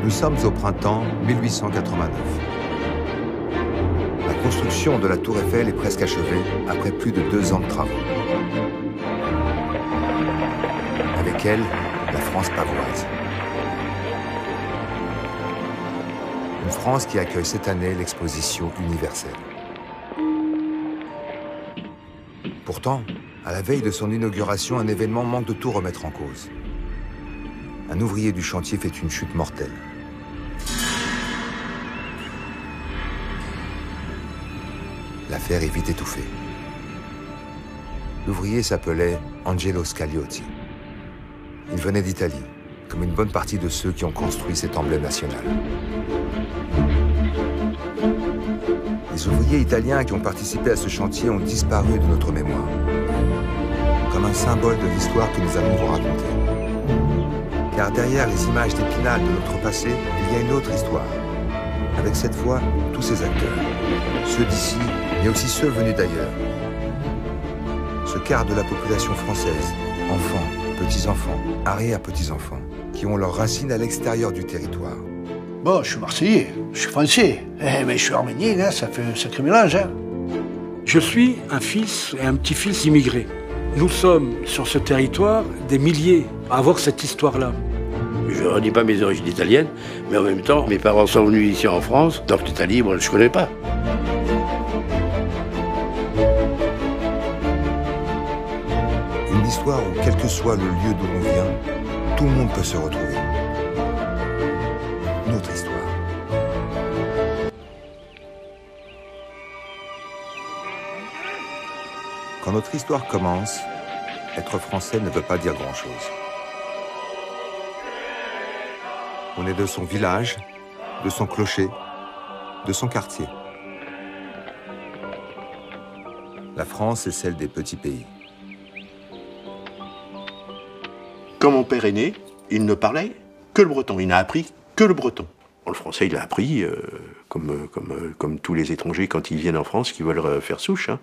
Nous sommes au printemps 1889. La construction de la Tour Eiffel est presque achevée après plus de 2 ans de travaux. Avec elle, la France pavoise. Une France qui accueille cette année l'exposition universelle. Pourtant, à la veille de son inauguration, un événement manque de tout remettre en cause. Un ouvrier du chantier fait une chute mortelle. L'affaire est vite étouffée. L'ouvrier s'appelait Angelo Scagliotti. Il venait d'Italie, comme une bonne partie de ceux qui ont construit cet emblème national. Les ouvriers italiens qui ont participé à ce chantier ont disparu de notre mémoire, comme un symbole de l'histoire que nous allons vous raconter. Car derrière les images d'Épinal de notre passé, il y a une autre histoire, avec cette fois tous ces acteurs, ceux d'ici, mais aussi ceux venus d'ailleurs. Ce quart de la population française, enfants, petits-enfants, arrière-petits-enfants, qui ont leurs racines à l'extérieur du territoire. Bon, je suis Marseillais, je suis Français, mais je suis Arménien, hein, ça fait un sacré mélange. Hein. Je suis un fils et un petit-fils immigrés. Nous sommes sur ce territoire des milliers à avoir cette histoire-là. Je ne renie pas mes origines italiennes, mais en même temps, mes parents sont venus ici en France, donc l'Italie, moi, je ne connais pas. Une histoire où, quel que soit le lieu d'où l'on vient, tout le monde peut se retrouver. Notre histoire. Quand notre histoire commence, être français ne veut pas dire grand-chose. On est de son village, de son clocher, de son quartier. La France est celle des petits pays. Quand mon père est né, il ne parlait que le breton. Il n'a appris que le breton. Bon, le français, il l'a appris, comme tous les étrangers quand ils viennent en France, qui veulent faire souche. Hein.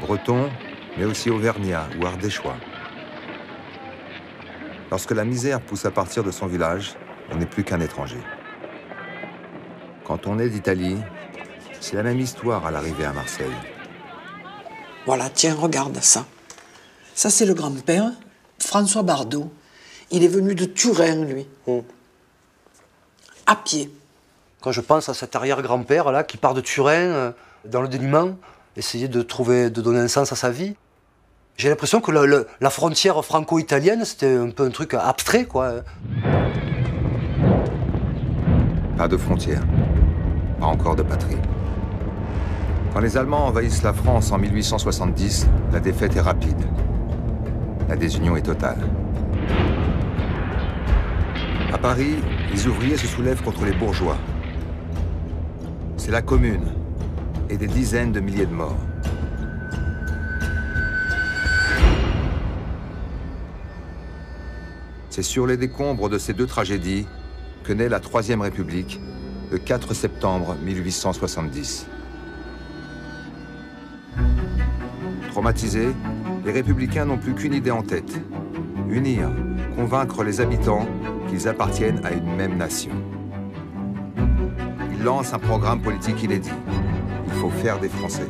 Breton, mais aussi auvergnat ou ardéchois. Lorsque la misère pousse à partir de son village, on n'est plus qu'un étranger. Quand on est d'Italie, c'est la même histoire à l'arrivée à Marseille. Voilà, tiens, regarde ça. Ça, c'est le grand-père, François Bardot. Il est venu de Turin, lui. À pied. Quand je pense à cet arrière-grand-père là qui part de Turin dans le dénuement, essayer de donner un sens à sa vie, j'ai l'impression que la frontière franco-italienne, c'était un peu un truc abstrait, quoi. Pas de frontières, pas encore de patrie. Quand les Allemands envahissent la France en 1870, la défaite est rapide. La désunion est totale. À Paris, les ouvriers se soulèvent contre les bourgeois. C'est la Commune et des dizaines de milliers de morts. C'est sur les décombres de ces deux tragédies que naît la Troisième République, le 4 septembre 1870. Traumatisés, les républicains n'ont plus qu'une idée en tête. Unir, convaincre les habitants qu'ils appartiennent à une même nation. Ils lancent un programme politique inédit. Il faut faire des Français.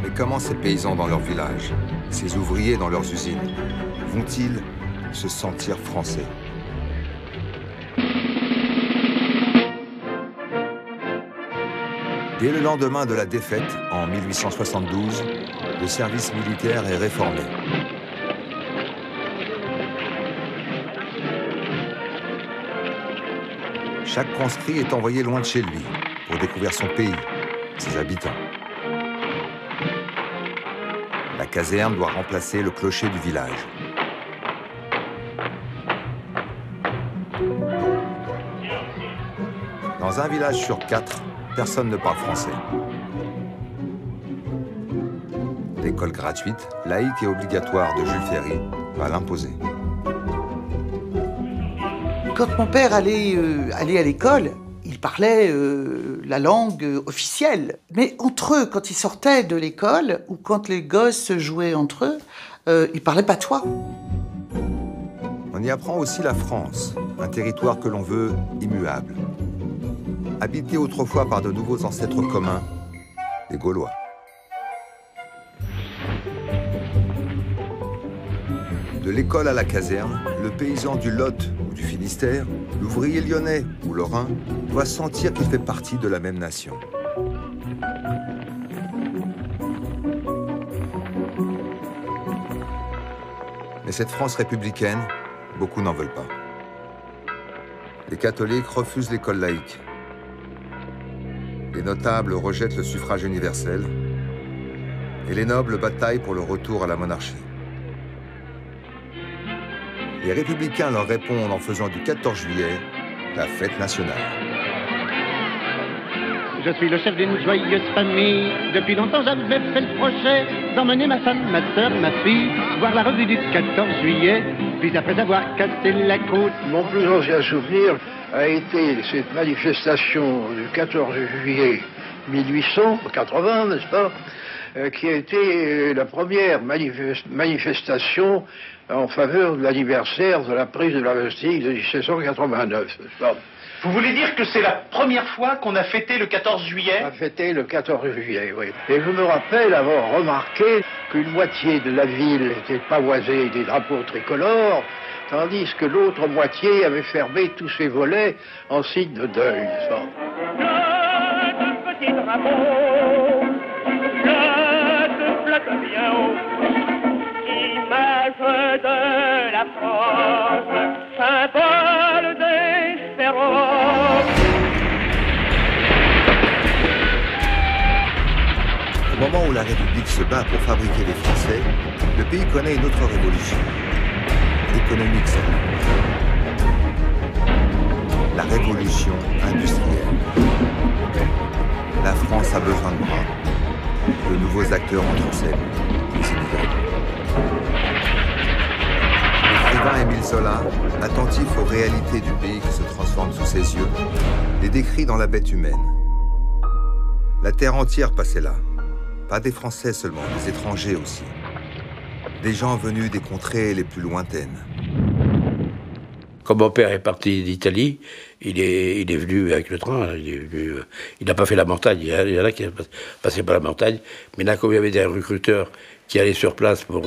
Mais comment ces paysans dans leur village, ces ouvriers dans leurs usines, vont-ils se sentir français ? Dès le lendemain de la défaite, en 1872, le service militaire est réformé. Chaque conscrit est envoyé loin de chez lui pour découvrir son pays, ses habitants. La caserne doit remplacer le clocher du village. Dans un village sur 4, personne ne parle français. L'école gratuite, laïque et obligatoire de Jules Ferry va l'imposer. Quand mon père allait à l'école, il parlait la langue officielle. Mais entre eux, quand ils sortaient de l'école, ou quand les gosses jouaient entre eux, ils parlaient patois. On y apprend aussi la France, un territoire que l'on veut immuable. Habité autrefois par de nouveaux ancêtres communs, les Gaulois. De l'école à la caserne, le paysan du Lot ou du Finistère, l'ouvrier lyonnais ou lorrain, doit sentir qu'il fait partie de la même nation. Mais cette France républicaine, beaucoup n'en veulent pas. Les catholiques refusent l'école laïque. Les notables rejettent le suffrage universel. Et les nobles bataillent pour le retour à la monarchie. Les républicains leur répondent en faisant du 14 juillet la fête nationale. Je suis le chef d'une joyeuse famille. Depuis longtemps j'avais fait le projet d'emmener ma femme, ma soeur, ma fille voir la revue du 14 juillet. Puis après avoir cassé la côte... Mon plus ancien souvenir a été cette manifestation du 14 juillet 1880, n'est-ce pas, qui a été la première manifestation en faveur de l'anniversaire de la prise de la Bastille de 1789, n'est-ce pas? Vous voulez dire que c'est la première fois qu'on a fêté le 14 juillet? On a fêté le 14 juillet, oui. Et je me rappelle avoir remarqué qu'une moitié de la ville était pavoisée des drapeaux tricolores, tandis que l'autre moitié avait fermé tous ses volets en signe de deuil, n'est-ce pas? Le petit drapeau, je flotte bien haut, image de la France, symbole d'espérance. Au moment où la République se bat pour fabriquer les Français, le pays connaît une autre révolution, économique celle-là. La révolution industrielle. La France a besoin de bras. De nouveaux acteurs entrent en scène, les immigrés. L'écrivain Émile Zola, attentif aux réalités du pays qui se transforme sous ses yeux, les décrit dans La bête humaine. La terre entière passait là. Pas des Français seulement, des étrangers aussi. Des gens venus des contrées les plus lointaines. Quand mon père est parti d'Italie, il est venu avec le train. Il n'a pas fait la montagne. Il y en a qui sont passés par la montagne. Mais là, comme il y avait des recruteurs qui allaient sur place pour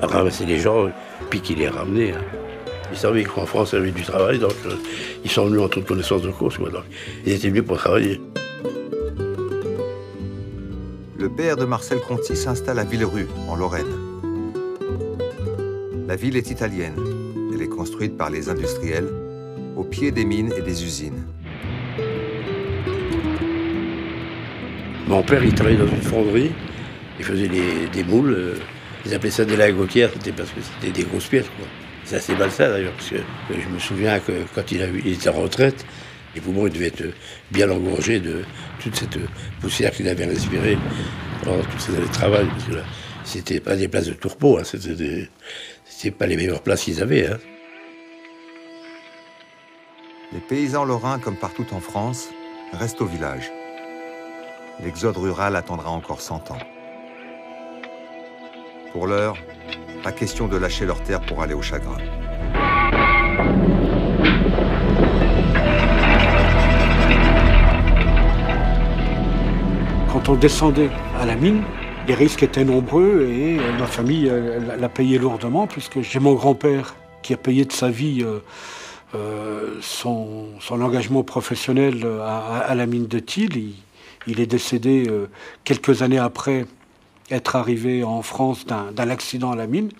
ramasser les gens, puis qui les ramenaient. Hein. Ils savaient qu'en France, il y avait du travail, donc ils sont venus en toute connaissance de cause. Quoi, donc, ils étaient venus pour travailler. Le père de Marcel Conti s'installe à Villerue, en Lorraine. La ville est italienne. Elle est construite par les industriels, au pied des mines et des usines. Mon père, il travaillait dans une fonderie. Il faisait des moules. Ils appelaient ça des lingotières, c'était parce que c'était des grosses pièces, quoi. C'est assez malsain, d'ailleurs, parce que je me souviens que quand il était en retraite, les poumons devaient être bien engorgés de toute cette poussière qu'il avait respirée pendant toutes ces années de travail. Parce que là, c'était pas des places de tourpeau, hein, c'était pas les meilleures places qu'ils avaient. Hein. Les paysans lorrains, comme partout en France, restent au village. L'exode rural attendra encore 100 ans. Pour l'heure, pas question de lâcher leur terre pour aller au chagrin. Quand on descendait à la mine, les risques étaient nombreux et ma famille l'a payé lourdement, puisque j'ai mon grand-père qui a payé de sa vie son engagement professionnel à la mine de Thil. Il est décédé quelques années après être arrivé en France d'un accident à la mine.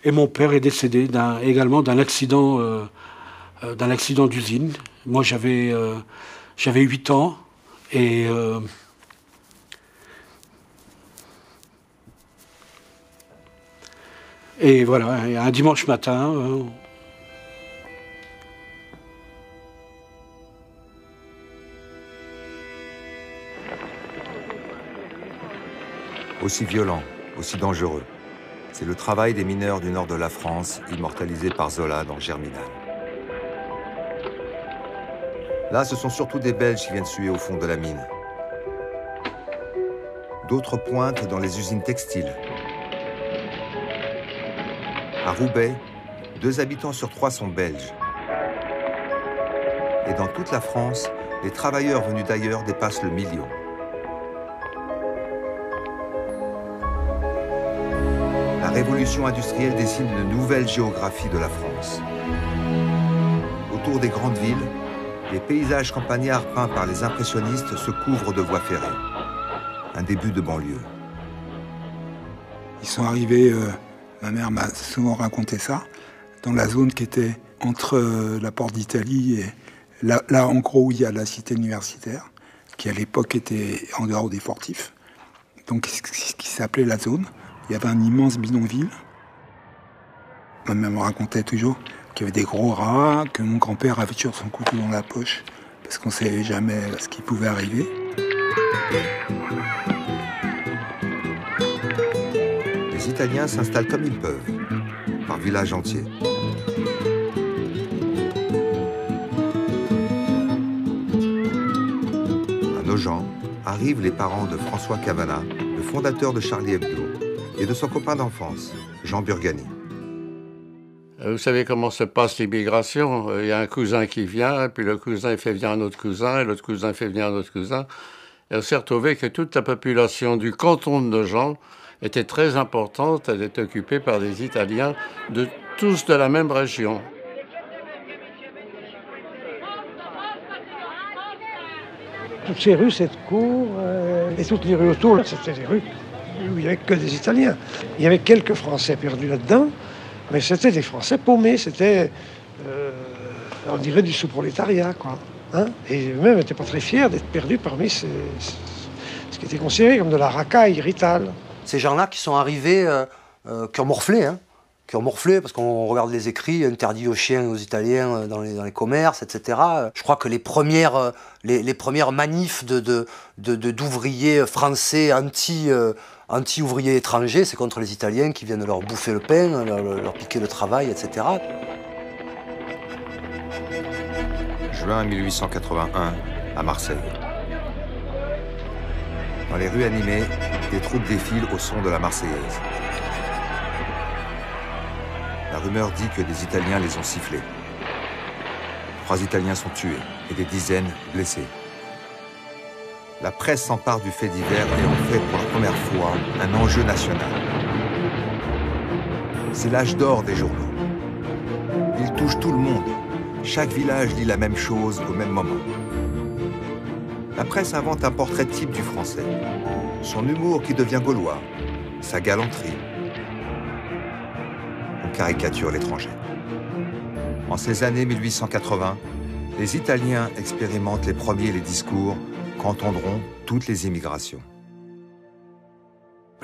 Et mon père est décédé également d'un accident d'usine. Moi, j'avais 8 ans et voilà, un dimanche matin, aussi violent, aussi dangereux. C'est le travail des mineurs du nord de la France, immortalisé par Zola dans Germinal. Là, ce sont surtout des Belges qui viennent suer au fond de la mine. D'autres pointent dans les usines textiles. À Roubaix, 2 habitants sur 3 sont belges. Et dans toute la France, les travailleurs venus d'ailleurs dépassent le million. La révolution industrielle dessine une nouvelle géographie de la France. Autour des grandes villes, les paysages campagnards peints par les impressionnistes se couvrent de voies ferrées. Un début de banlieue. Ils sont arrivés, ma mère m'a souvent raconté ça, dans la zone qui était entre la Porte d'Italie et là en gros où il y a la cité universitaire, qui à l'époque était en dehors des fortifs, donc ce qui s'appelait la zone. Il y avait un immense bidonville. Ma mère me racontait toujours qu'il y avait des gros rats, que mon grand-père avait toujours son couteau dans la poche, parce qu'on ne savait jamais ce qui pouvait arriver. Les Italiens s'installent comme ils peuvent, par village entier. À Nogent arrivent les parents de François Cavana, le fondateur de Charlie Hebdo, et de son copain d'enfance, Jean Burgani. Vous savez comment se passe l'immigration? Il y a un cousin qui vient, puis le cousin il fait venir un autre cousin, et l'autre cousin fait venir un autre cousin. Et on s'est retrouvé que toute la population du canton de Nogent était très importante, elle était occupée par des Italiens, tous de la même région. Toutes ces rues, cette cour, et toutes les rues autour, c'était des rues où il n'y avait que des Italiens. Il y avait quelques Français perdus là-dedans, mais c'était des Français paumés, c'était, on dirait, du sous-prolétariat, quoi. Hein, et eux-mêmes n'étaient pas très fiers d'être perdus parmi ce qui était considéré comme de la racaille ritale. Ces gens-là qui sont arrivés, qui ont morflé, parce qu'on regarde les écrits, interdit aux chiens et aux Italiens dans les commerces, etc. Je crois que les premières manifs d'ouvriers français anti-ouvriers étrangers, c'est contre les Italiens qui viennent leur bouffer le pain, leur piquer le travail, etc. Juin 1881, à Marseille. Dans les rues animées, des troupes défilent au son de la Marseillaise. La rumeur dit que des Italiens les ont sifflés. 3 Italiens sont tués et des dizaines blessés. La presse s'empare du fait divers et en fait pour la première fois un enjeu national. C'est l'âge d'or des journaux. Il touche tout le monde. Chaque village lit la même chose au même moment. La presse invente un portrait type du Français. Son humour qui devient gaulois, sa galanterie. On caricature l'étranger. En ces années 1880, les Italiens expérimentent les premiers discours qu'entendront toutes les immigrations.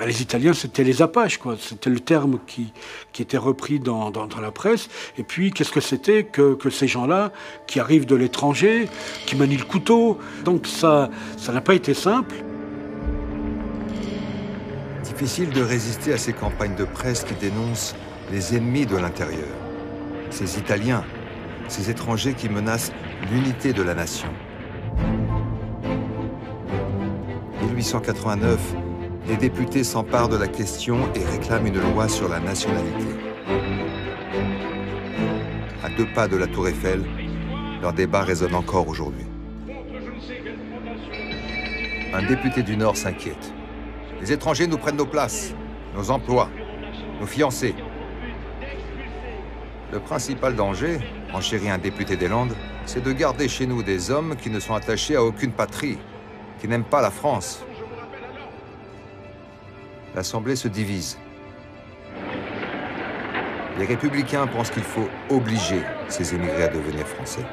Les Italiens, c'était les Apaches, quoi. C'était le terme qui était repris dans la presse. Et puis, qu'est-ce que c'était que ces gens-là, qui arrivent de l'étranger, qui manient le couteau. Donc ça n'a pas été simple. Difficile de résister à ces campagnes de presse qui dénoncent les ennemis de l'intérieur. Ces Italiens, ces étrangers qui menacent l'unité de la nation. 1889, les députés s'emparent de la question et réclament une loi sur la nationalité. À 2 pas de la Tour Eiffel, leur débat résonne encore aujourd'hui. Un député du Nord s'inquiète. Les étrangers nous prennent nos places, nos emplois, nos fiancés. Le principal danger, enchérit un député des Landes, c'est de garder chez nous des hommes qui ne sont attachés à aucune patrie, qui n'aiment pas la France. L'Assemblée se divise. Les Républicains pensent qu'il faut obliger ces émigrés à devenir français.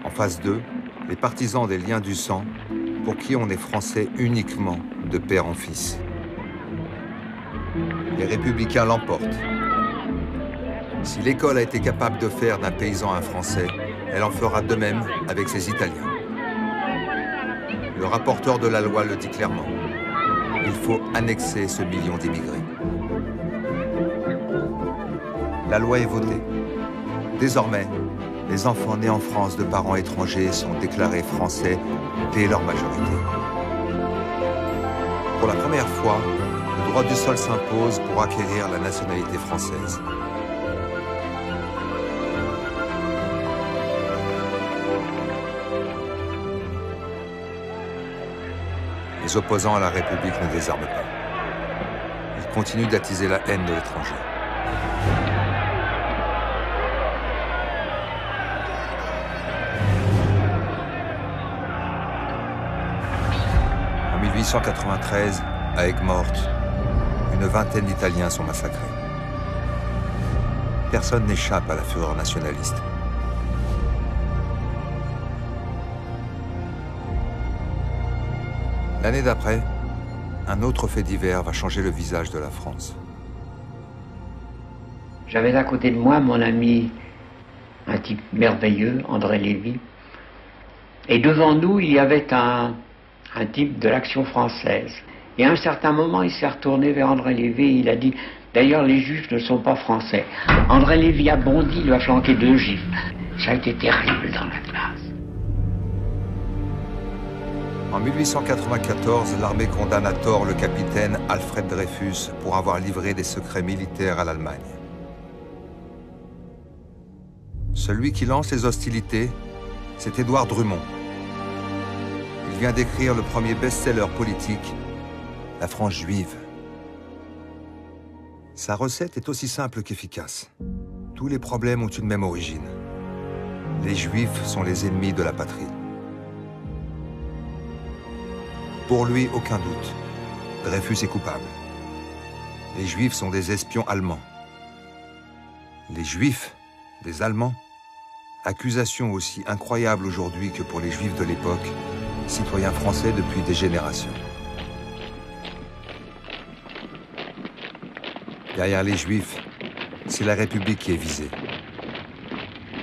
En phase 2, les partisans des liens du sang, pour qui on est français uniquement de père en fils. Les Républicains l'emportent. Si l'école a été capable de faire d'un paysan un Français, elle en fera de même avec ses Italiens. Le rapporteur de la loi le dit clairement. Il faut annexer ce million d'immigrés. La loi est votée. Désormais, les enfants nés en France de parents étrangers sont déclarés français dès leur majorité. Pour la première fois, le droit du sol s'impose pour acquérir la nationalité française. Les opposants à la République ne désarment pas. Ils continuent d'attiser la haine de l'étranger. En 1893, à Aigues-Mortes, une vingtaine d'Italiens sont massacrés. Personne n'échappe à la fureur nationaliste. L'année d'après, un autre fait divers va changer le visage de la France. J'avais à côté de moi mon ami, un type merveilleux, André Lévy. Et devant nous, il y avait un type de l'Action française. Et à un certain moment, il s'est retourné vers André Lévy et il a dit « D'ailleurs, les Juifs ne sont pas français ». André Lévy a bondi, il lui a flanqué 2 gifles. Ça a été terrible dans la classe. En 1894, l'armée condamne à tort le capitaine Alfred Dreyfus pour avoir livré des secrets militaires à l'Allemagne. Celui qui lance les hostilités, c'est Édouard Drumont. Il vient d'écrire le premier best-seller politique, La France juive. Sa recette est aussi simple qu'efficace. Tous les problèmes ont une même origine. Les Juifs sont les ennemis de la patrie. Pour lui, aucun doute. Dreyfus est coupable. Les Juifs sont des espions allemands. Les Juifs, des Allemands? Accusation aussi incroyable aujourd'hui que pour les Juifs de l'époque, citoyens français depuis des générations. Derrière les Juifs, c'est la République qui est visée.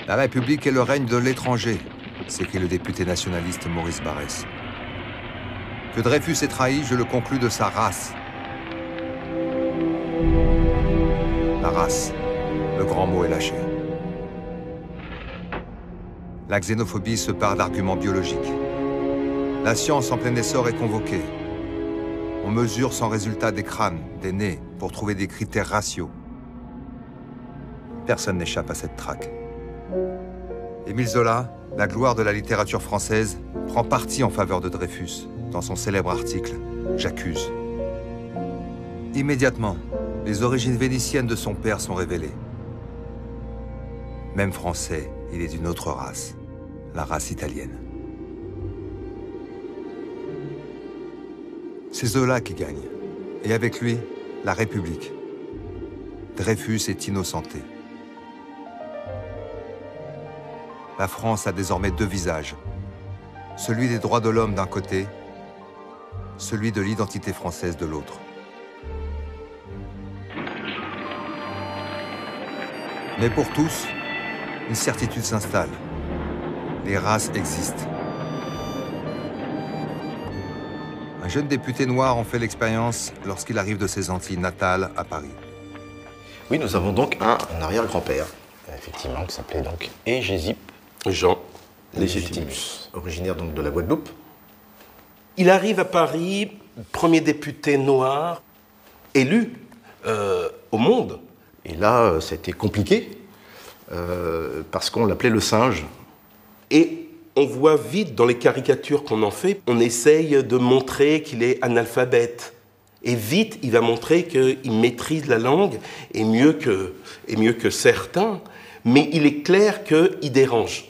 La République est le règne de l'étranger, s'écrit le député nationaliste Maurice Barrès. Que Dreyfus ait trahi, je le conclus de sa race. La race, le grand mot est lâché. La xénophobie se pare d'arguments biologiques. La science en plein essor est convoquée. On mesure sans résultat des crânes, des nez, pour trouver des critères raciaux. Personne n'échappe à cette traque. Émile Zola, la gloire de la littérature française, prend parti en faveur de Dreyfus. Dans son célèbre article « J'accuse ». Immédiatement, les origines vénitiennes de son père sont révélées. Même français, il est d'une autre race, la race italienne. C'est Zola qui gagne, et avec lui, la République. Dreyfus est innocenté. La France a désormais 2 visages, celui des droits de l'homme d'un côté, celui de l'identité française de l'autre. Mais pour tous, une certitude s'installe. Les races existent. Un jeune député noir en fait l'expérience lorsqu'il arrive de ses Antilles natales à Paris. Oui, nous avons donc un arrière-grand-père, effectivement, qui s'appelait donc Égésip Jean Légitimus, originaire donc de la Guadeloupe. Il arrive à Paris, premier député noir, élu au monde. Et là, c'était compliqué, parce qu'on l'appelait le singe. Et on voit vite dans les caricatures qu'on en fait, on essaye de montrer qu'il est analphabète. Et vite, il va montrer qu'il maîtrise la langue, et mieux que certains, mais il est clair qu'il dérange.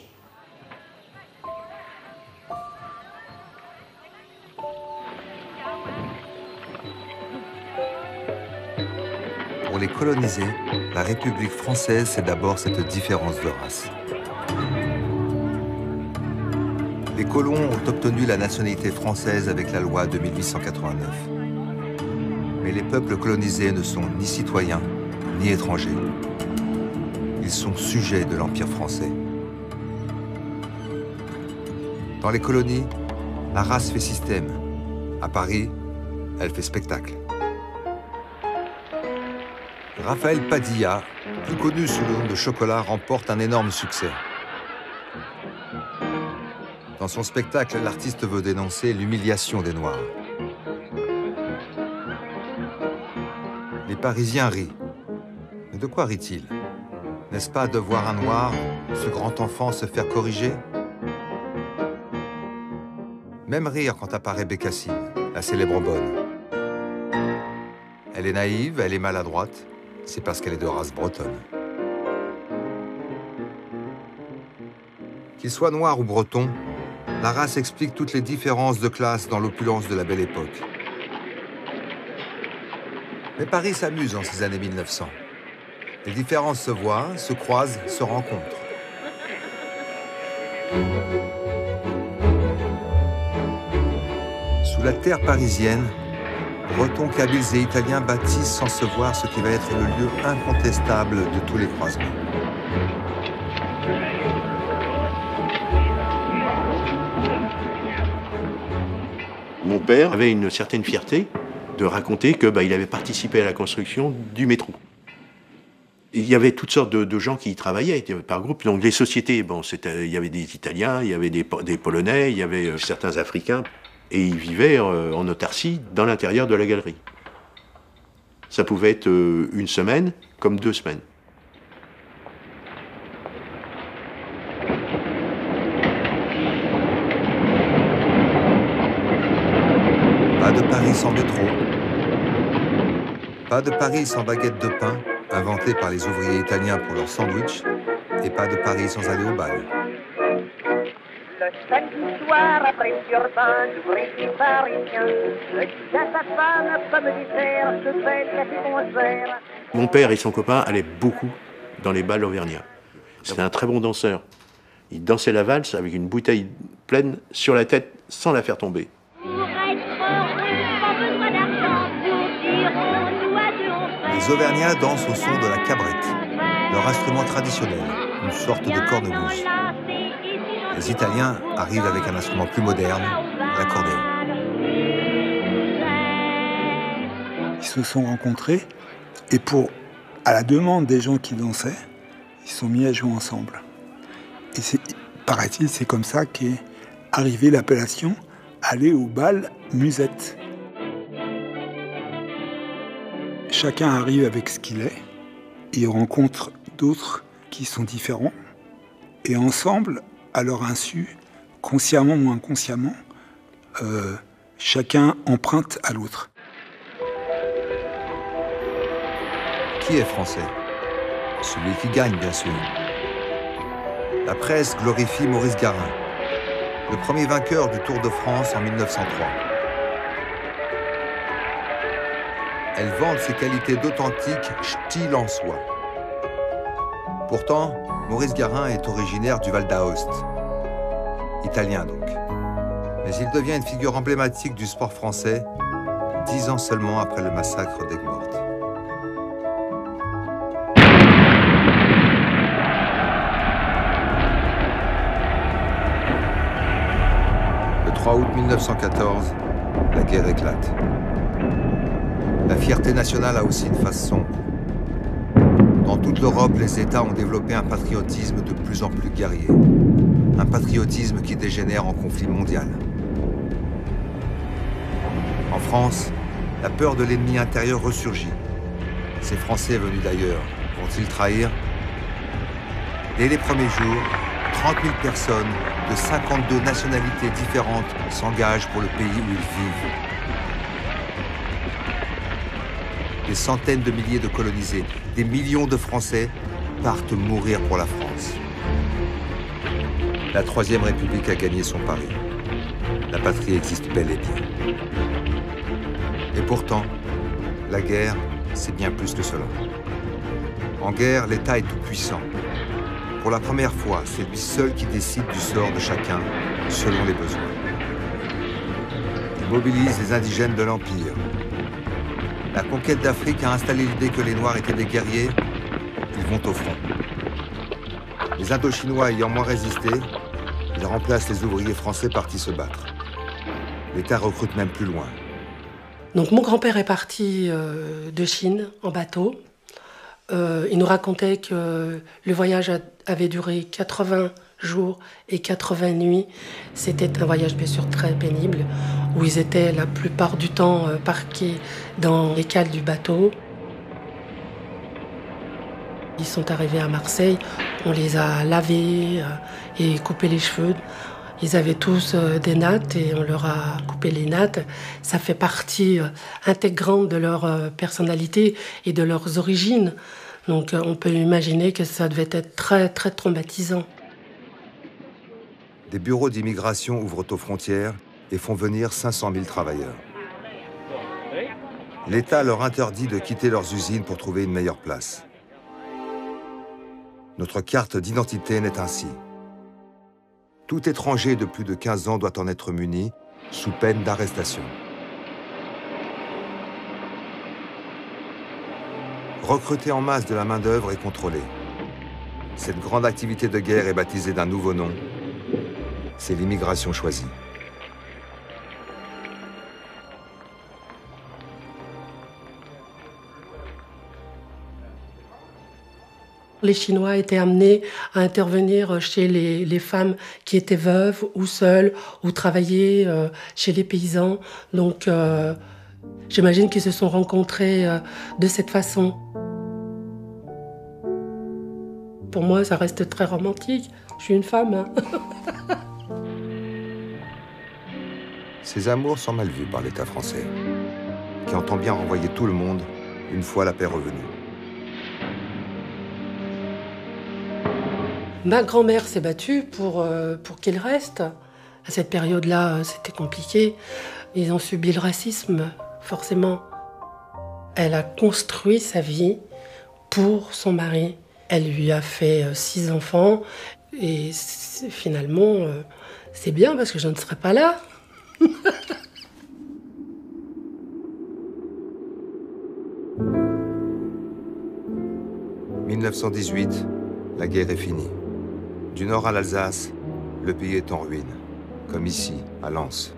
Pour les colonisés, la République française, c'est d'abord cette différence de race. Les colons ont obtenu la nationalité française avec la loi de 1889. Mais les peuples colonisés ne sont ni citoyens, ni étrangers. Ils sont sujets de l'Empire français. Dans les colonies, la race fait système. À Paris, elle fait spectacle. Raphaël Padilla, plus connu sous le nom de Chocolat, remporte un énorme succès. Dans son spectacle, l'artiste veut dénoncer l'humiliation des Noirs. Parisien rit. Mais de quoi rit-il? N'est-ce pas de voir un noir, ce grand enfant, se faire corriger? Même rire quand apparaît Bécassine, la célèbre bonne. Elle est naïve, elle est maladroite, c'est parce qu'elle est de race bretonne. Qu'il soit noir ou breton, la race explique toutes les différences de classe dans l'opulence de la belle époque. Mais Paris s'amuse en ces années 1900. Les différences se voient, se croisent, se rencontrent. Sous la terre parisienne, Bretons, Kabyles et Italiens bâtissent sans se voir ce qui va être le lieu incontestable de tous les croisements. Mon père avait une certaine fierté de raconter que il avait participé à la construction du métro. Il y avait toutes sortes de gens qui y travaillaient par groupe. Donc les sociétés, il y avait des Italiens, il y avait des Polonais, il y avait certains Africains. Et ils vivaient en autarcie dans l'intérieur de la galerie. Ça pouvait être une semaine comme 2 semaines. Pas de Paris sans métro. Pas de Paris sans baguette de pain, inventée par les ouvriers italiens pour leur sandwich. Et pas de Paris sans aller au bal. Le samedi soir, après Urbain, l'ouvrier parisien, le dit à sa femme, comme dessert, ce bel café concert. Mon père et son copain allaient beaucoup dans les bals auvergnats. C'était un très bon danseur. Il dansait la valse avec une bouteille pleine sur la tête sans la faire tomber. Les Auvergnats dansent au son de la cabrette, leur instrument traditionnel, une sorte de cornemuse. Les Italiens arrivent avec un instrument plus moderne, l'accordéon. Ils se sont rencontrés et à la demande des gens qui dansaient, ils se sont mis à jouer ensemble. Et paraît-il, c'est comme ça qu'est arrivée l'appellation « aller au bal musette ». Chacun arrive avec ce qu'il est, et rencontre d'autres qui sont différents, et ensemble, à leur insu, consciemment ou inconsciemment, chacun emprunte à l'autre. Qui est français? Celui qui gagne, bien sûr. La presse glorifie Maurice Garin, le premier vainqueur du Tour de France en 1903. Elle vante ses qualités d'authentique style en soi. Pourtant, Maurice Garin est originaire du Val d'Aoste, italien donc. Mais il devient une figure emblématique du sport français 10 ans seulement après le massacre d'Aigues-Mortes. Le 3 août 1914, la guerre éclate. La fierté nationale a aussi une face sombre. Dans toute l'Europe, les États ont développé un patriotisme de plus en plus guerrier. Un patriotisme qui dégénère en conflit mondial. En France, la peur de l'ennemi intérieur ressurgit. Ces Français venus d'ailleurs vont-ils trahir? Dès les premiers jours, 30 000 personnes de 52 nationalités différentes s'engagent pour le pays où ils vivent. Des centaines de milliers de colonisés, des millions de Français partent mourir pour la France. La Troisième République a gagné son pari. La patrie existe bel et bien. Et pourtant, la guerre, c'est bien plus que cela. En guerre, l'État est tout puissant. Pour la première fois, c'est lui seul qui décide du sort de chacun, selon les besoins. Il mobilise les indigènes de l'Empire. La conquête d'Afrique a installé l'idée que les Noirs étaient des guerriers, ils vont au front. Les Indochinois ayant moins résisté, ils remplacent les ouvriers français partis se battre. L'État recrute même plus loin. Donc mon grand-père est parti de Chine en bateau. Il nous racontait que le voyage avait duré 80 jours et 80 nuits. C'était un voyage bien sûr très pénible, où ils étaient la plupart du temps parqués dans les cales du bateau. Ils sont arrivés à Marseille, on les a lavés et coupé les cheveux. Ils avaient tous des nattes et on leur a coupé les nattes. Ça fait partie intégrante de leur personnalité et de leurs origines. Donc on peut imaginer que ça devait être très, très traumatisant. Des bureaux d'immigration ouvrent aux frontières et font venir 500 000 travailleurs. L'État leur interdit de quitter leurs usines pour trouver une meilleure place. Notre carte d'identité naît ainsi. Tout étranger de plus de 15 ans doit en être muni, sous peine d'arrestation. Recruter en masse de la main-d'œuvre est contrôlée. Cette grande activité de guerre est baptisée d'un nouveau nom. C'est l'immigration choisie. Les Chinois étaient amenés à intervenir chez les femmes qui étaient veuves ou seules ou travaillaient chez les paysans. Donc j'imagine qu'ils se sont rencontrés de cette façon. Pour moi, ça reste très romantique. Je suis une femme. Hein. Ces amours sont mal vus par l'État français, qui entend bien renvoyer tout le monde une fois la paix revenue. Ma grand-mère s'est battue pour qu'il reste. À cette période-là, c'était compliqué. Ils ont subi le racisme, forcément. Elle a construit sa vie pour son mari. Elle lui a fait 6 enfants. Et finalement, c'est bien parce que je ne serais pas là. 1918, la guerre est finie. Du nord à l'Alsace, le pays est en ruine, comme ici, à Lens.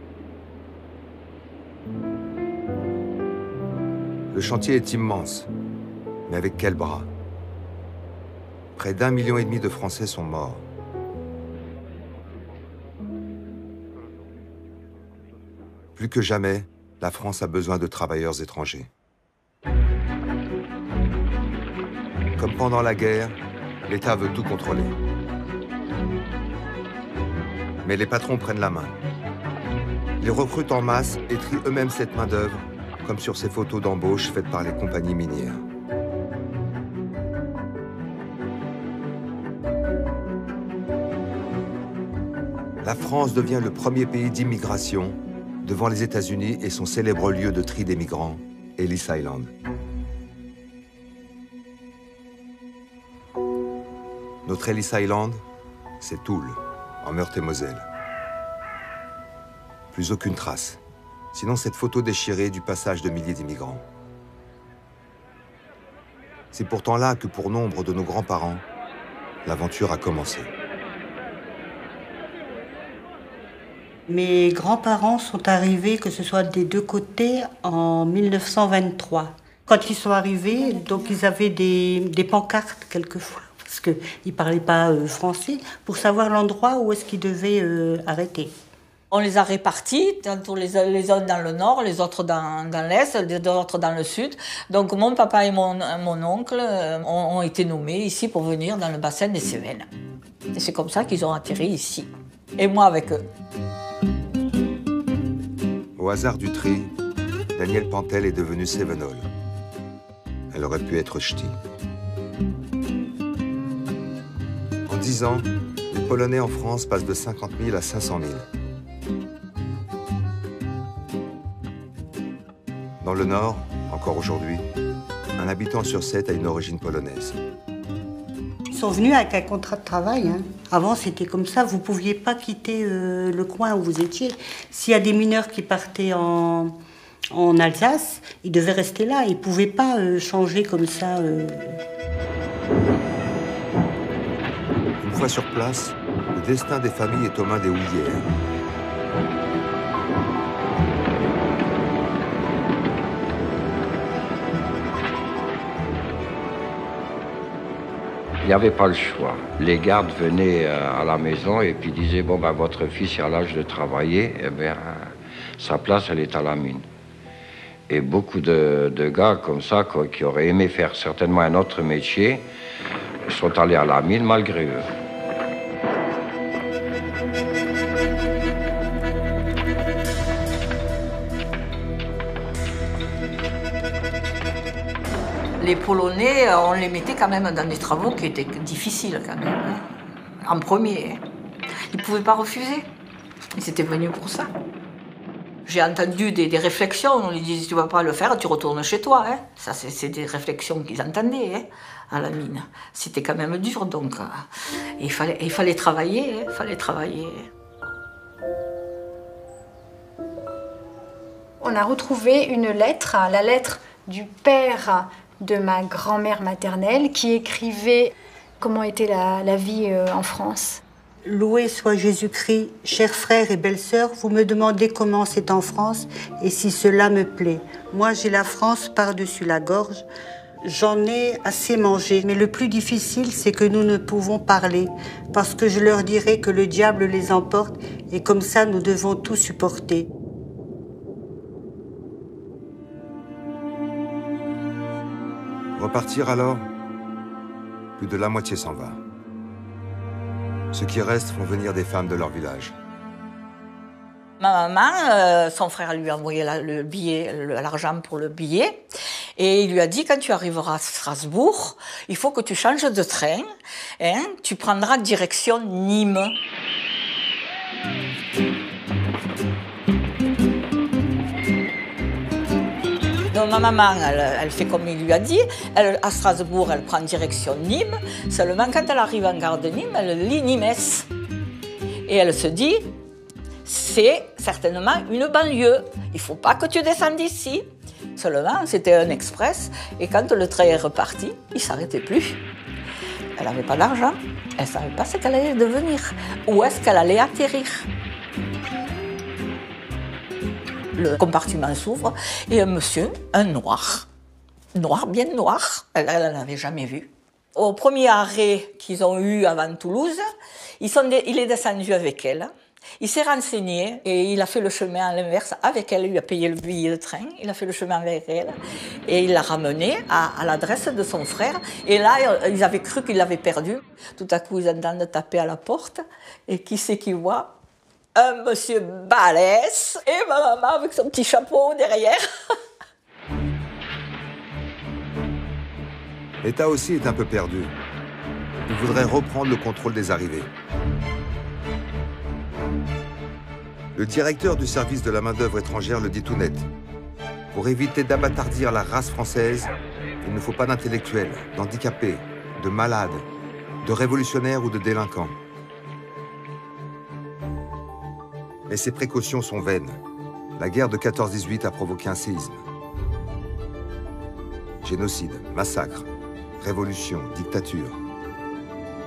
Le chantier est immense, mais avec quels bras? Près d'1,5 million de Français sont morts. Plus que jamais, la France a besoin de travailleurs étrangers. Comme pendant la guerre, l'État veut tout contrôler. Mais les patrons prennent la main. Ils recrutent en masse et trient eux-mêmes cette main-d'œuvre, comme sur ces photos d'embauche faites par les compagnies minières. La France devient le premier pays d'immigration devant les États-Unis et son célèbre lieu de tri des migrants, Ellis Island. Notre Ellis Island, c'est Toul, en Meurthe-et-Moselle. Plus aucune trace, sinon cette photo déchirée du passage de milliers d'immigrants. C'est pourtant là que pour nombre de nos grands-parents, l'aventure a commencé. Mes grands-parents sont arrivés, que ce soit des deux côtés, en 1923. Quand ils sont arrivés, donc ils avaient des pancartes quelquefois, parce qu'ils ne parlaient pas français, pour savoir l'endroit où est-ce qu'ils devaient arrêter. On les a répartis, les uns dans le nord, les autres dans l'est, les autres dans le sud. Donc mon papa et mon oncle ont été nommés ici pour venir dans le bassin des Cévennes. Et c'est comme ça qu'ils ont atterri ici. Et moi avec eux. Au hasard du tri, Danielle Pantel est devenue Cévenole. Elle aurait pu être ch'ti. En 10 ans, les Polonais en France passent de 50 000 à 500 000. Dans le Nord, encore aujourd'hui, un habitant sur 7 a une origine polonaise. Ils sont venus avec un contrat de travail. Hein. Avant, c'était comme ça. Vous ne pouviez pas quitter le coin où vous étiez. S'il y a des mineurs qui partaient en Alsace, ils devaient rester là. Ils ne pouvaient pas changer comme ça. Une fois sur place, le destin des familles est aux mains des houillères. Il n'y avait pas le choix. Les gardes venaient à la maison et puis disaient « Bon, ben, votre fils est à l'âge de travailler, eh bien, sa place, elle est à la mine. » Et beaucoup de gars comme ça, quoi, qui auraient aimé faire certainement un autre métier, sont allés à la mine malgré eux. Les Polonais, on les mettait quand même dans des travaux qui étaient difficiles quand même, hein. En premier. Hein. Ils ne pouvaient pas refuser. Ils étaient venus pour ça. J'ai entendu des réflexions, on lui disait tu ne vas pas le faire, tu retournes chez toi. Hein. Ça, c'est des réflexions qu'ils entendaient, hein, à la mine. C'était quand même dur, donc il fallait travailler, hein, il fallait travailler. On a retrouvé une lettre, la lettre du père de ma grand-mère maternelle, qui écrivait comment était la vie en France. Loué soit Jésus-Christ, chers frères et belles-sœurs, vous me demandez comment c'est en France et si cela me plaît. Moi, j'ai la France par-dessus la gorge. J'en ai assez mangé, mais le plus difficile, c'est que nous ne pouvons parler, parce que je leur dirai que le diable les emporte et comme ça, nous devons tout supporter. Repartir alors? Plus de la moitié s'en va. Ceux qui restent font venir des femmes de leur village. Ma maman, son frère lui a envoyé l'argent pour le billet. Et il lui a dit, quand tu arriveras à Strasbourg, il faut que tu changes de train. Hein, tu prendras direction Nîmes. Donc ma maman, elle fait comme il lui a dit. À Strasbourg, elle prend direction Nîmes. Seulement, quand elle arrive en gare de Nîmes, elle lit Nîmes. Et elle se dit, c'est certainement une banlieue. Il ne faut pas que tu descendes ici. Seulement, c'était un express. Et quand le train est reparti, il ne s'arrêtait plus. Elle n'avait pas d'argent. Elle ne savait pas ce qu'elle allait devenir. Où est-ce qu'elle allait atterrir. Le compartiment s'ouvre et un monsieur, un noir, bien noir, elle n'en avait jamais vu. Au premier arrêt qu'ils ont eu avant Toulouse, il est descendu avec elle, il s'est renseigné et il a fait le chemin à l'inverse avec elle, il lui a payé le billet de train, il a fait le chemin avec elle et il l'a ramené à l'adresse de son frère. Et là, ils avaient cru qu'il l'avait perdu. Tout à coup, ils entendent taper à la porte et qui c'est qui voit ? Un monsieur balèze et ma maman avec son petit chapeau derrière. L'État aussi est un peu perdu. Il voudrait reprendre le contrôle des arrivées. Le directeur du service de la main-d'œuvre étrangère le dit tout net. Pour éviter d'abattardir la race française, il ne faut pas d'intellectuels, d'handicapés, de malades, de révolutionnaires ou de délinquants. Mais ces précautions sont vaines. La guerre de 14-18 a provoqué un séisme. Génocide, massacre, révolution, dictature.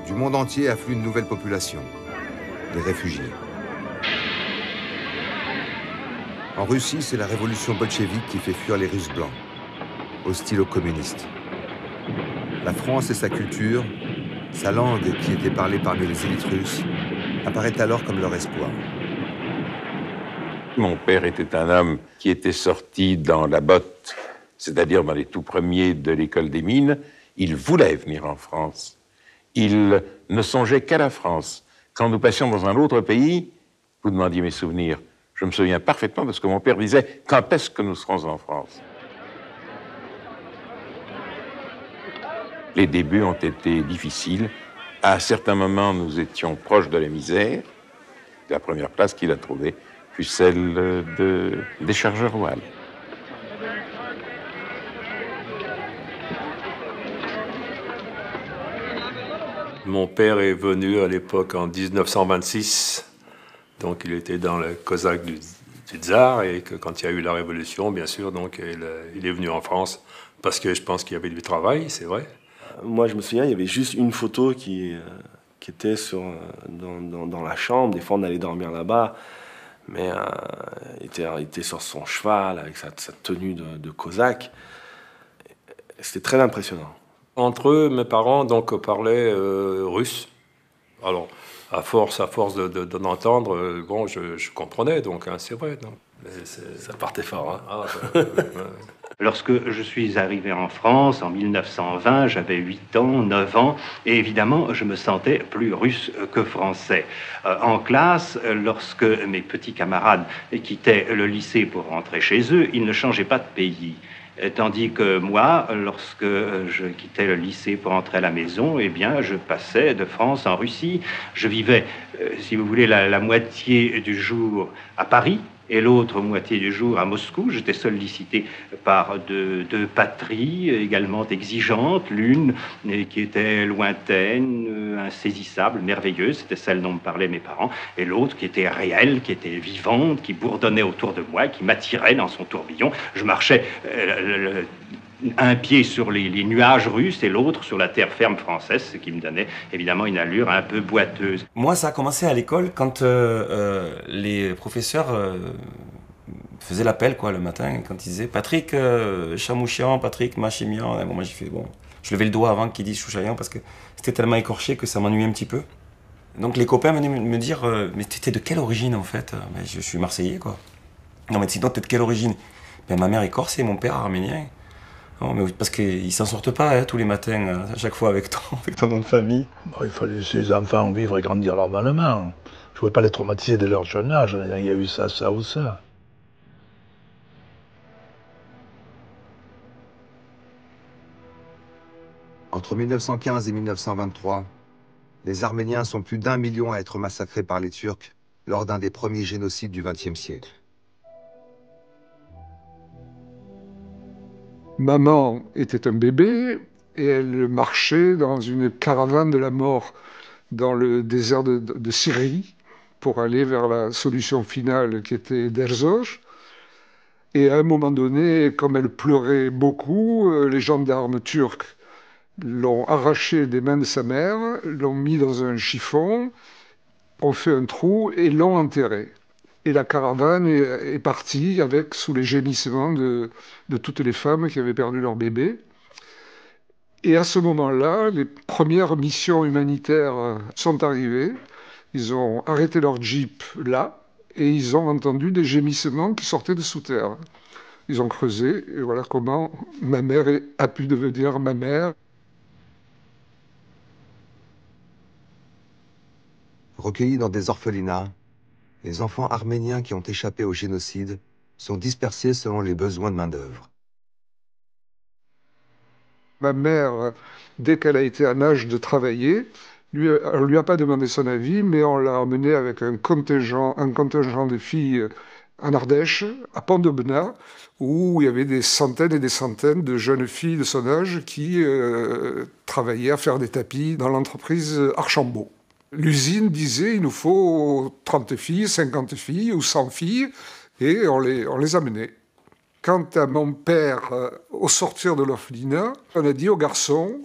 Du monde entier afflue une nouvelle population, les réfugiés. En Russie, c'est la révolution bolchevique qui fait fuir les Russes blancs, hostiles aux communistes. La France et sa culture, sa langue qui était parlée parmi les élites russes, apparaît alors comme leur espoir. Mon père était un homme qui était sorti dans la botte, c'est-à-dire dans les tout premiers de l'école des mines. Il voulait venir en France. Il ne songeait qu'à la France. Quand nous passions dans un autre pays, vous demandiez mes souvenirs. Je me souviens parfaitement de ce que mon père disait. Quand est-ce que nous serons en France? Les débuts ont été difficiles. À certains moments, nous étions proches de la misère. La première place qu'il a trouvée fut celle des chargeurs Wall. Mon père est venu à l'époque en 1926, donc il était dans le Cosaque du Tsar, et que quand il y a eu la Révolution, bien sûr, donc il est venu en France, parce que je pense qu'il y avait du travail, c'est vrai. Moi, je me souviens, il y avait juste une photo qui était dans la chambre. Des fois, on allait dormir là-bas. Mais il était sur son cheval, avec sa tenue de cosaque. C'était très impressionnant. Entre eux, mes parents donc, parlaient russe. Alors, à force d'en entendre, bon, je comprenais, donc hein, c'est vrai. Donc, Ça partait fort. Hein. Lorsque je suis arrivé en France en 1920, j'avais 8 ans, 9 ans, et évidemment, je me sentais plus russe que français. En classe, lorsque mes petits camarades quittaient le lycée pour rentrer chez eux, ils ne changeaient pas de pays. Tandis que moi, lorsque je quittais le lycée pour entrer à la maison, eh bien, je passais de France en Russie. Je vivais, si vous voulez, la moitié du jour à Paris, et l'autre moitié du jour à Moscou. J'étais sollicité par deux patries également exigeantes, l'une qui était lointaine, insaisissable, merveilleuse, c'était celle dont me parlaient mes parents, et l'autre qui était réelle, qui était vivante, qui bourdonnait autour de moi, qui m'attirait dans son tourbillon. Je marchais un pied sur les nuages russes et l'autre sur la terre ferme française, ce qui me donnait évidemment une allure un peu boiteuse. Moi, ça a commencé à l'école quand les professeurs faisaient l'appel le matin, quand ils disaient « Patrick Chamouchian, Patrick Machimian ». Bon, moi, j'ai fait bon. Je levais le doigt avant qu'ils disent Chouchayan parce que c'était tellement écorché que ça m'ennuyait un petit peu. Donc les copains venaient me dire « Mais t'étais de quelle origine en fait ?» Mais je suis marseillais quoi. « Non mais sinon t'es de quelle origine ?» Ben, ma mère est corse et mon père arménien. Non, mais parce qu'ils s'en sortent pas tous les matins, à chaque fois avec ton nom de famille. Bon, il fallait laisser les enfants vivre et grandir normalement. Je ne voulais pas les traumatiser dès leur jeune âge. Il y a eu ça, ça ou ça. Entre 1915 et 1923, les Arméniens sont plus d'1 million à être massacrés par les Turcs lors d'un des premiers génocides du XXe siècle. Maman était un bébé et elle marchait dans une caravane de la mort dans le désert de Syrie pour aller vers la solution finale qui était Derzoj. Et à un moment donné, comme elle pleurait beaucoup, les gendarmes turcs l'ont arrachée des mains de sa mère, l'ont mis dans un chiffon, ont fait un trou et l'ont enterrée. Et la caravane est partie avec, sous les gémissements de toutes les femmes qui avaient perdu leur bébé. Et à ce moment-là, les premières missions humanitaires sont arrivées. Ils ont arrêté leur jeep là et ils ont entendu des gémissements qui sortaient de sous terre. Ils ont creusé et voilà comment ma mère a pu devenir ma mère. Recueillis dans des orphelinats, les enfants arméniens qui ont échappé au génocide sont dispersés selon les besoins de main-d'œuvre. Ma mère, dès qu'elle a été en âge de travailler, on ne lui a pas demandé son avis, mais on l'a emmenée avec un contingent de filles en Ardèche, à Pont-de-Benat, où il y avait des centaines et des centaines de jeunes filles de son âge qui travaillaient à faire des tapis dans l'entreprise Archambault. L'usine disait il nous faut 30 filles, 50 filles ou 100 filles, et on les amenait. Quant à mon père, au sortir de l'orphelinat, on a dit aux garçons,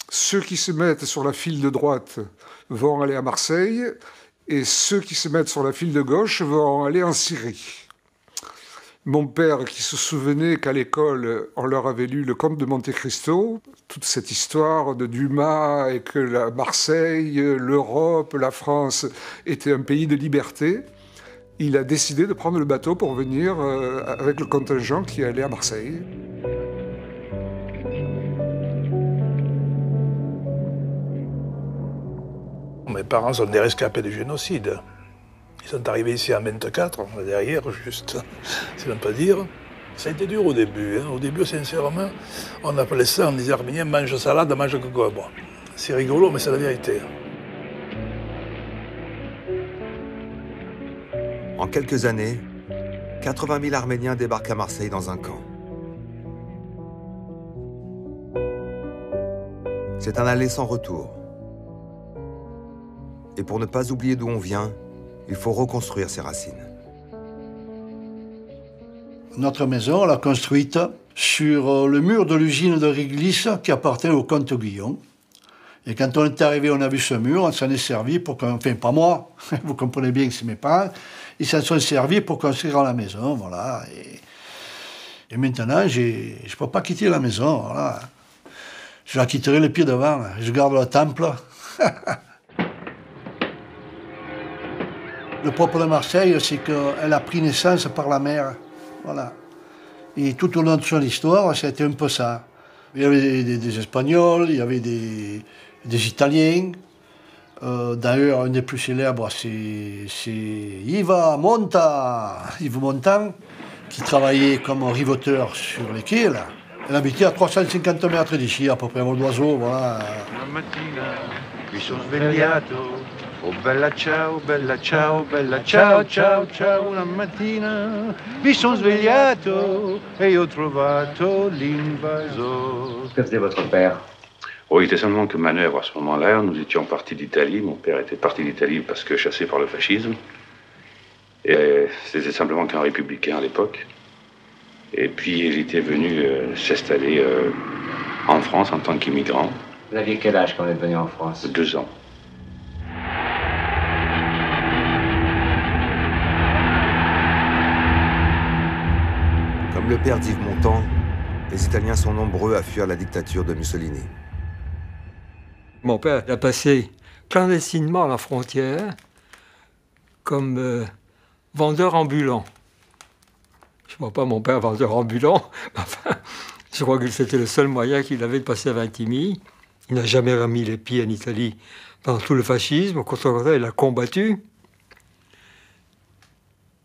ceux qui se mettent sur la file de droite vont aller à Marseille, et ceux qui se mettent sur la file de gauche vont aller en Syrie. Mon père, qui se souvenait qu'à l'école, on leur avait lu Le Comte de Monte Cristo, toute cette histoire de Dumas et que Marseille, l'Europe, la France étaient un pays de liberté, il a décidé de prendre le bateau pour venir avec le contingent qui allait à Marseille. Mes parents sont des rescapés du génocide. Ils sont arrivés ici en 24, on est derrière juste, c'est même pas dire. Ça a été dur au début. Au début, sincèrement, on appelait ça, on disait Arménien, mange salade, mange coco. Bon, c'est rigolo, mais c'est la vérité. En quelques années, 80 000 Arméniens débarquent à Marseille dans un camp. C'est un aller sans retour. Et pour ne pas oublier d'où on vient, il faut reconstruire ses racines. Notre maison, on l'a construite sur le mur de l'usine de Réglisse qui appartient au comte Guillon. Et quand on est arrivé, on a vu ce mur, on s'en est servi pour... Enfin, pas moi, vous comprenez bien que c'est mes parents. Ils s'en sont servis pour construire la maison, voilà. Et maintenant, je ne peux pas quitter la maison, voilà. Je la quitterai les pieds devant, je garde le temple. Le propre de Marseille, c'est qu'elle a pris naissance par la mer. Voilà. Et tout au long de son histoire, c'était un peu ça. Il y avait des Espagnols, il y avait des Italiens. D'ailleurs, un des plus célèbres, c'est Yves Montand, qui travaillait comme riveteur sur les quais, là. Elle habitait à 350 mètres d'ici, à peu près, vol d'oiseau, voilà. Una mattina mi sono svegliato, oh bella ciao, ciao, ciao, ciao. Una mattina mi sono svegliato e ho trovato l'invasore. Que faisait votre père? Oh, il était simplement que manœuvre à ce moment-là. Nous étions partis d'Italie. Mon père était parti d'Italie parce que chassé par le fascisme. Et c'était simplement qu'un républicain à l'époque. Et puis il était venu s'installer en France en tant qu'immigrant. Vous aviez quel âge quand vous êtes venu en France? 2 ans. Comme le père d'Yves Montand, les Italiens sont nombreux à fuir la dictature de Mussolini. Mon père a passé clandestinement la frontière comme vendeur ambulant. Je ne vois pas mon père vendeur ambulant, enfin, je crois que c'était le seul moyen qu'il avait de passer à Vintimille. Il n'a jamais remis les pieds en Italie pendant tout le fascisme. Au contraire, il a combattu.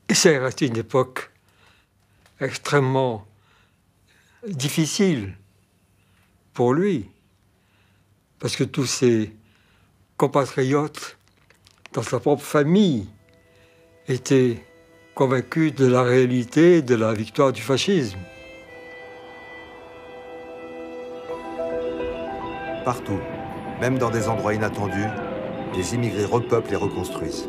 Et c'est resté une époque extrêmement difficile pour lui. Parce que tous ses compatriotes, dans sa propre famille, étaient convaincus de la réalité de la victoire du fascisme. Partout, même dans des endroits inattendus, les immigrés repeuplent et reconstruisent.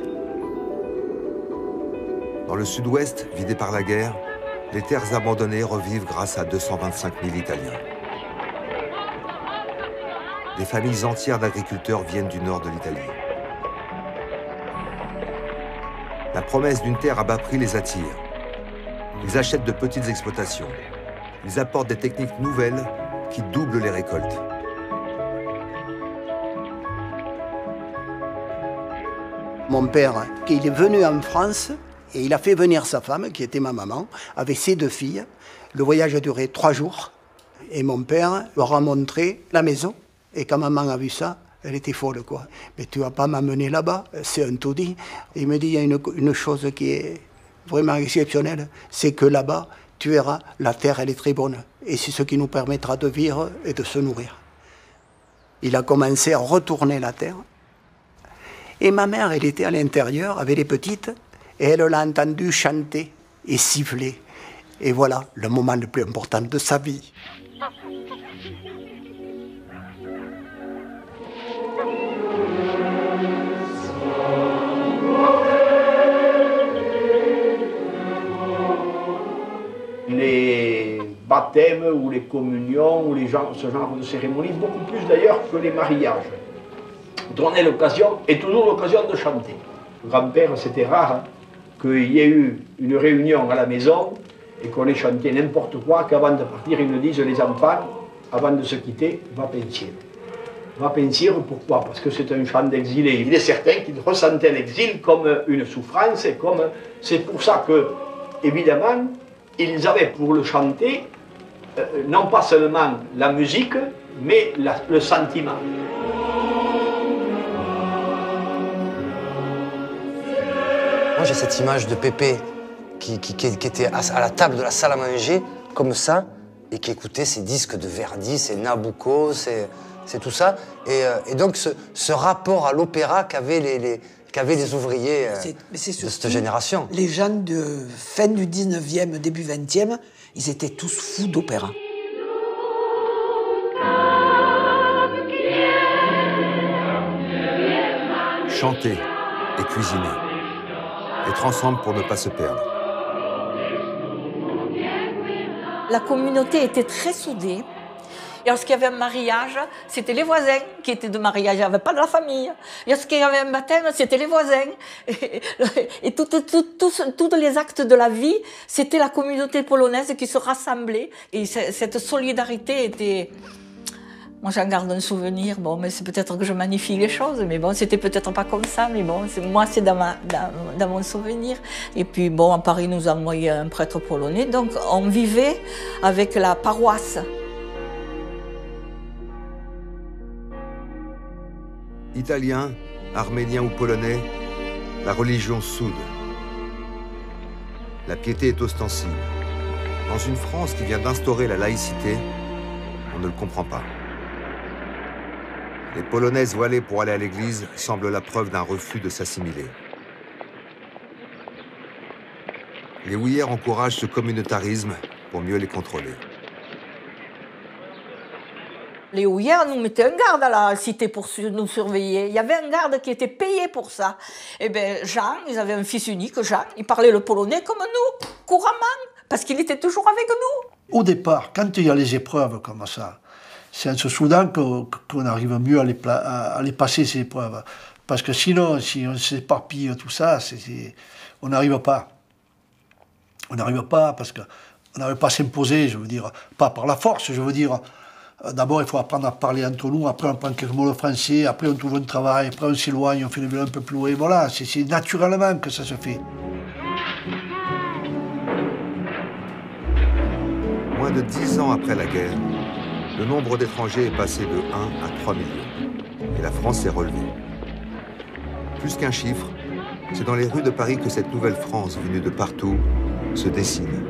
Dans le sud-ouest, vidé par la guerre, les terres abandonnées revivent grâce à 225 000 Italiens. Des familles entières d'agriculteurs viennent du nord de l'Italie. La promesse d'une terre à bas prix les attire. Ils achètent de petites exploitations. Ils apportent des techniques nouvelles qui doublent les récoltes. Mon père, il est venu en France et il a fait venir sa femme, qui était ma maman, avec ses 2 filles. Le voyage a duré 3 jours. Et mon père leur a montré la maison. Et quand maman a vu ça, elle était folle, quoi. Mais tu vas pas m'amener là-bas, c'est un taudis. Il me dit, il y a une chose qui est vraiment exceptionnelle, c'est que là-bas, tu verras, la terre, elle est très bonne. Et c'est ce qui nous permettra de vivre et de se nourrir. Il a commencé à retourner la terre. Et ma mère, elle était à l'intérieur avec les petites, et elle l'a entendu chanter et siffler. Et voilà, le moment le plus important de sa vie. Les baptêmes ou les communions ou ce genre de cérémonies, beaucoup plus d'ailleurs que les mariages, donnaient l'occasion, et toujours l'occasion de chanter. Grand-père, c'était rare qu'il y ait eu une réunion à la maison et qu'on ait chanté n'importe quoi, qu'avant de partir, ils nous disent, les enfants, avant de se quitter, va pensiero. Va pensiero, pourquoi? Parce que c'est un chant d'exilé. Il est certain qu'ils ressentaient l'exil comme une souffrance, et comme... C'est pour ça que, évidemment, ils avaient pour le chanter, non pas seulement la musique, mais le sentiment. Moi j'ai cette image de Pépé qui était à la table de la salle à manger, comme ça, et qui écoutait ces disques de Verdi, ces Nabucco, c'est tout ça. Et donc ce rapport à l'opéra qu'avaient les ouvriers de cette génération. Les gens de fin du 19e, début 20e, ils étaient tous fous d'opéra. Chanter et cuisiner. Être ensemble pour ne pas se perdre. La communauté était très soudée. Et lorsqu'il y avait un mariage, c'était les voisins qui étaient de mariage, il n'y avait pas de la famille. Et lorsqu'il y avait un baptême, c'était les voisins. Et tous les actes de la vie, c'était la communauté polonaise qui se rassemblait. Et cette solidarité était Moi, j'en garde un souvenir. Bon, mais c'est peut-être que je magnifie les choses, mais bon, c'était peut-être pas comme ça, mais bon, moi, c'est dans mon souvenir. Et puis, bon, à Paris, nous a envoyé un prêtre polonais, donc on vivait avec la paroisse. Italien, arménien ou polonais, la religion soude. La piété est ostensible. Dans une France qui vient d'instaurer la laïcité, on ne le comprend pas. Les Polonaises voilées pour aller à l'église semblent la preuve d'un refus de s'assimiler. Les houillères encouragent ce communautarisme pour mieux les contrôler. Les houillères nous mettaient un garde à la cité pour nous surveiller. Il y avait un garde qui était payé pour ça. Et bien, Jean, ils avaient un fils unique, Jacques, il parlait le polonais comme nous, couramment, parce qu'il était toujours avec nous. Au départ, quand il y a les épreuves comme ça, c'est en se soudant qu'on arrive mieux à les passer, ces épreuves. Parce que sinon, si on s'éparpille tout ça, on n'arrive pas. On n'arrive pas parce qu'on n'arrive pas à s'imposer, je veux dire, pas par la force, je veux dire. D'abord, il faut apprendre à parler entre nous, après on prend quelques mots de français, après on trouve un travail, après on s'éloigne, on fait le vélo un peu plus loin. Voilà, c'est naturellement que ça se fait. Moins de 10 ans après la guerre, le nombre d'étrangers est passé de 1 à 3 millions. Et la France s'est relevée. Plus qu'un chiffre, c'est dans les rues de Paris que cette nouvelle France venue de partout se dessine.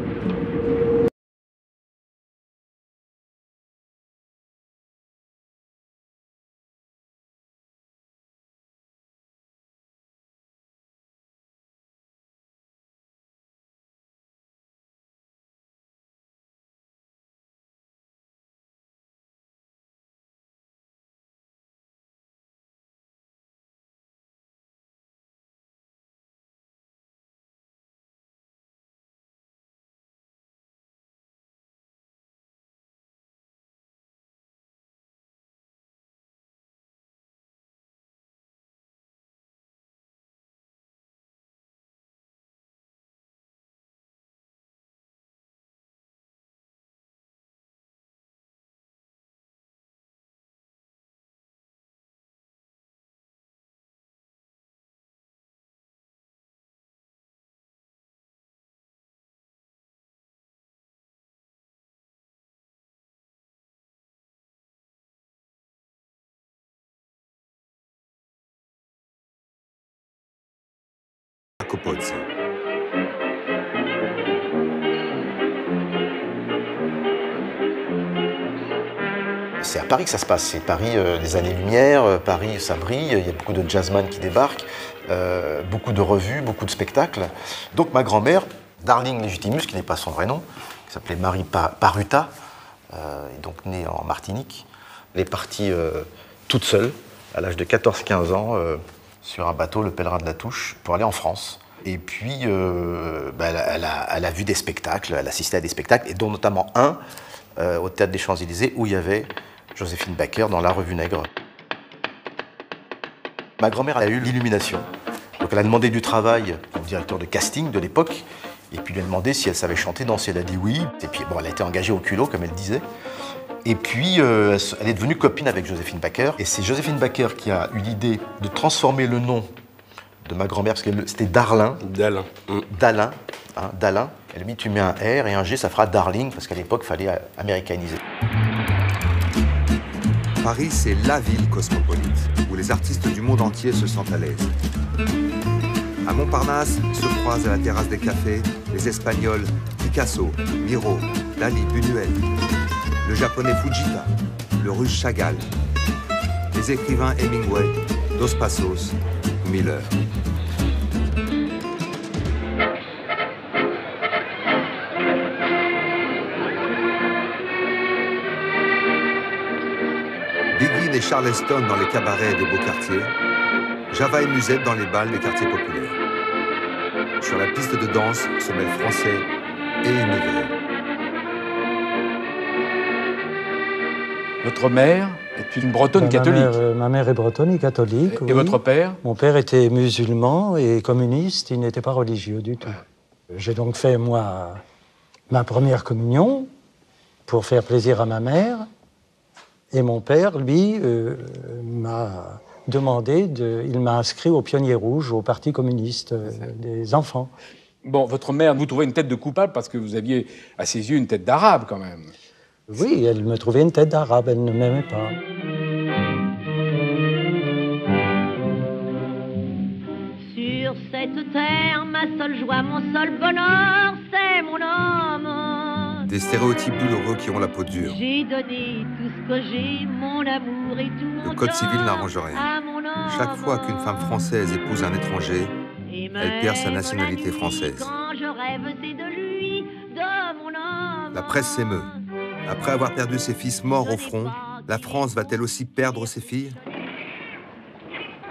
Pozzi. C'est à Paris que ça se passe, c'est Paris des années-lumière, Paris ça brille, il y a beaucoup de jazzman qui débarquent, beaucoup de revues, beaucoup de spectacles. Donc ma grand-mère, Darling Legitimus, qui n'est pas son vrai nom, qui s'appelait Marie Paruta, est donc née en Martinique, elle est partie toute seule, à l'âge de 14-15 ans, sur un bateau, le Pèlerin de la Touche, pour aller en France. Et puis, elle a vu des spectacles, elle a assisté à des spectacles, et dont notamment un au Théâtre des Champs-Élysées, où il y avait Joséphine Baker dans La Revue Nègre. Ma grand-mère a eu l'illumination. Donc elle a demandé du travail au directeur de casting de l'époque, et puis lui a demandé si elle savait chanter, danser. Elle a dit oui. Et puis bon, elle a été engagée au culot, comme elle disait. Et puis elle est devenue copine avec Joséphine Baker. Et c'est Joséphine Baker qui a eu l'idée de transformer le nom de ma grand-mère, parce que c'était Darlin. Dalin. Dalin. Hein, Dalin. Elle a dit tu mets un R et un G, ça fera Darling, parce qu'à l'époque, il fallait américaniser. Paris, c'est la ville cosmopolite, où les artistes du monde entier se sentent à l'aise. À Montparnasse se croisent à la terrasse des cafés les Espagnols Picasso, Miro, Dali, Buñuel, le japonais Fujita, le russe Chagall, les écrivains Hemingway, Dos Passos ou Miller. Biguine et Charleston dans les cabarets des beaux quartiers, Java et Musette dans les bals des quartiers populaires. Sur la piste de danse se mêlent français et immigrés. Votre mère est une bretonne catholique. Ma mère est bretonne et catholique. Et votre père? Mon père était musulman et communiste, il n'était pas religieux du tout. J'ai donc fait, moi, ma première communion pour faire plaisir à ma mère. Et mon père, lui, m'a demandé, il m'a inscrit au Pionnier Rouge, au Parti communiste des enfants. Bon, votre mère vous trouvait une tête de coupable parce que vous aviez, à ses yeux, une tête d'arabe, quand même. Oui, elle me trouvait une tête d'arabe, elle ne m'aimait pas. Sur cette terre, ma seule joie, mon seul bonheur, c'est mon homme. Des stéréotypes douloureux qui ont la peau dure. J'ai donné tout ce que j'ai, mon amour et tout mon Le code civil cœur n'arrange rien. à mon homme. Chaque fois qu'une femme française épouse un étranger, elle perd sa nationalité française. Quand je rêve, c'est de lui, de mon homme. La presse s'émeut. Après avoir perdu ses fils morts au front, la France va-t-elle aussi perdre ses filles?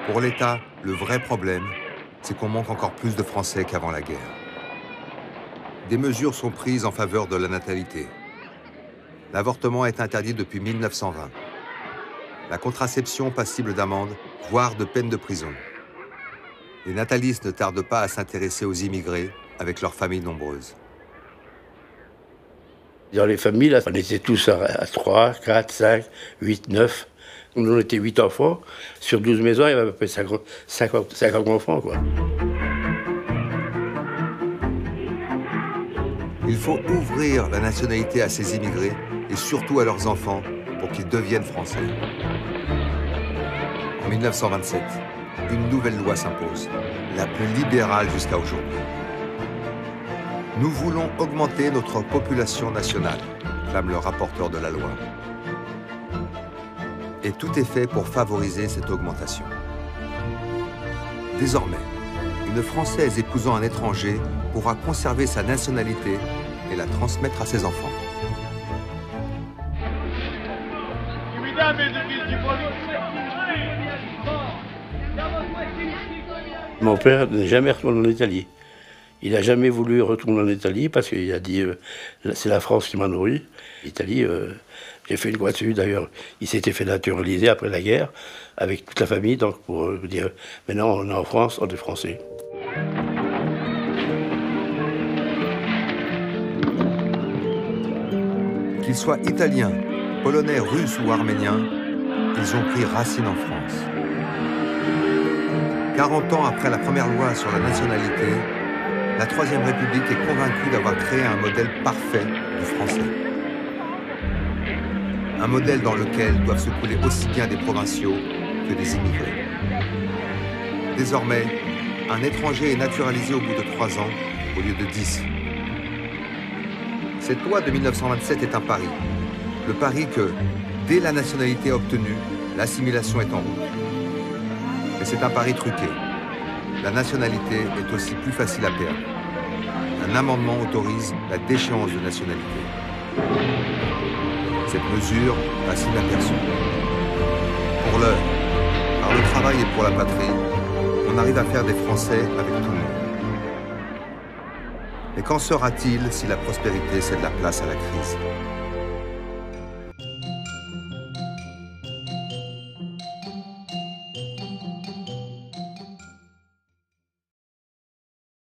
Pour l'État, le vrai problème, c'est qu'on manque encore plus de Français qu'avant la guerre. Des mesures sont prises en faveur de la natalité. L'avortement est interdit depuis 1920. La contraception passible d'amende, voire de peine de prison. Les natalistes ne tardent pas à s'intéresser aux immigrés avec leurs familles nombreuses. Dans les familles, là, on était tous à 3, 4, 5, 8, 9. Nous, on était 8 enfants. Sur 12 maisons, il y avait à peu près 50 enfants, quoi. Il faut ouvrir la nationalité à ces immigrés et surtout à leurs enfants pour qu'ils deviennent français. En 1927, une nouvelle loi s'impose, la plus libérale jusqu'à aujourd'hui. Nous voulons augmenter notre population nationale, clame le rapporteur de la loi. Et tout est fait pour favoriser cette augmentation. Désormais, une Française épousant un étranger pourra conserver sa nationalité et la transmettre à ses enfants. Mon père n'est jamais retourné en Italie. Il n'a jamais voulu retourner en Italie parce qu'il a dit c'est la France qui m'a nourri. L'Italie, j'ai fait une croix dessus d'ailleurs. Il s'était fait naturaliser après la guerre avec toute la famille, donc pour dire maintenant on est en France, on est français. Qu'ils soient italiens, polonais, russes ou arméniens, ils ont pris racine en France. 40 ans après la première loi sur la nationalité, la Troisième République est convaincue d'avoir créé un modèle parfait du français. Un modèle dans lequel doivent se couler aussi bien des provinciaux que des immigrés. Désormais, un étranger est naturalisé au bout de 3 ans au lieu de 10. Cette loi de 1927 est un pari. Le pari que, dès la nationalité obtenue, l'assimilation est en route. Mais c'est un pari truqué. La nationalité est aussi plus facile à perdre. Un amendement autorise la déchéance de nationalité. Cette mesure passe inaperçue. Pour l'heure, par le travail et pour la patrie, on arrive à faire des Français avec tout le monde. Mais qu'en sera-t-il si la prospérité cède la place à la crise ?